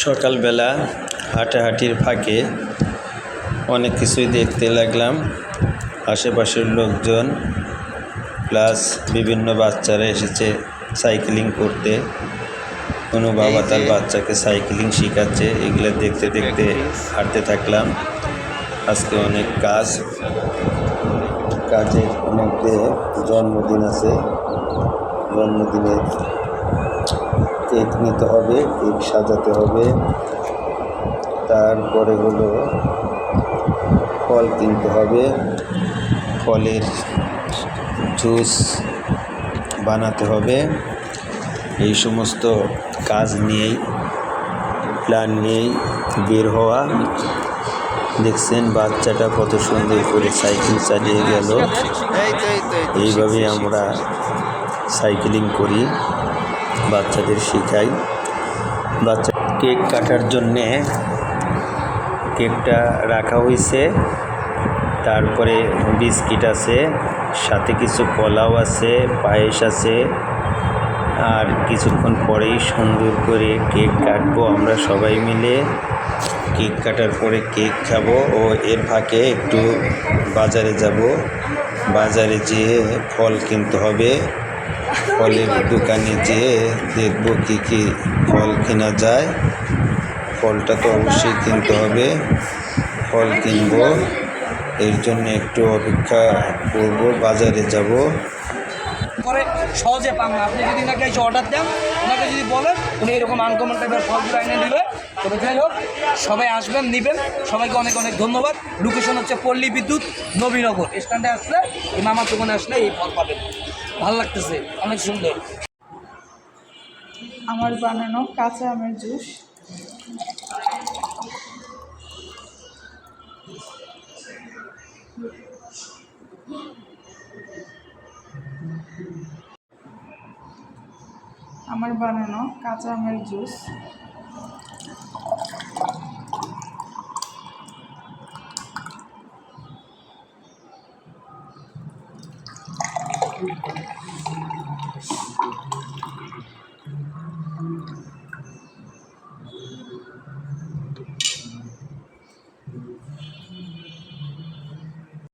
সকালবেলা হাঁটাহাঁটির ফাঁকে অনেক কিছুই দেখতে লাগলাম। আশেপাশের লোকজন প্লাস বিভিন্ন বাচ্চারা এসেছে সাইকেলিং করতে। কোনো বাবা তার বাচ্চাকে সাইকেলিং শেখাচ্ছে। এগুলো দেখতে দেখতে হাঁটতে থাকলাম। আজকে অনেক কাজের মধ্যে জন্মদিন আছে। জন্মদিনের কেক নিতে হবে, কেক সাজাতে হবে, তারপরে হলো ফল কিনতে হবে, ফলের জুস বানাতে হবে। এই সমস্ত কাজ নিয়েই প্ল্যান নিয়েই বের হওয়া। দেখছেন বাচ্চাটা কত সুন্দর করে সাইকেল চালিয়ে গেল। এইভাবেই আমরা সাইকেলিং করি, বাচ্চাদের শেখাই। বাচ্চা কেক কাটার জন্যে কেকটা রাখা হয়েছে, তারপরে বিস্কিট আছে, সাথে কিছু কলাও আছে, পায়েস আছে। আর কিছুক্ষণ পরেই সুন্দর করে কেক কাটবো আমরা সবাই মিলে। কেক কাটার পরে কেক খাবো ও এর ফাঁকে একটু বাজারে যাব। বাজারে যেয়ে ফল কিনতে হবে। ফলের দোকানে যেয়ে দেখব কী কী ফল কেনা যায়। ফলটা তো অবশ্যই কিনতে হবে, ফল কিনবো। এর জন্য একটু অপেক্ষা করব, বাজারে যাব। করে সহজে পান না। আপনি যদি ওনাকে এসে অর্ডার দেন, ওনাকে যদি বলেন উনি এরকম আনকমন টাইপের ফলগুলো এনে দিবে। তবে যাই হোক, সবাই আসবেন, নেবেন। সবাইকে অনেক অনেক ধন্যবাদ। লোকেশন হচ্ছে পল্লী বিদ্যুৎ নবীনগর স্ট্যান্ডে আসলে, এই মামার দোকানে আসলে এই ফল পাবেন। ভালো লাগতেছে, অনেক সুন্দর। আমার বানানো কাঁচা আমের জুস। আমার বানানো কাঁচা আমের জুস।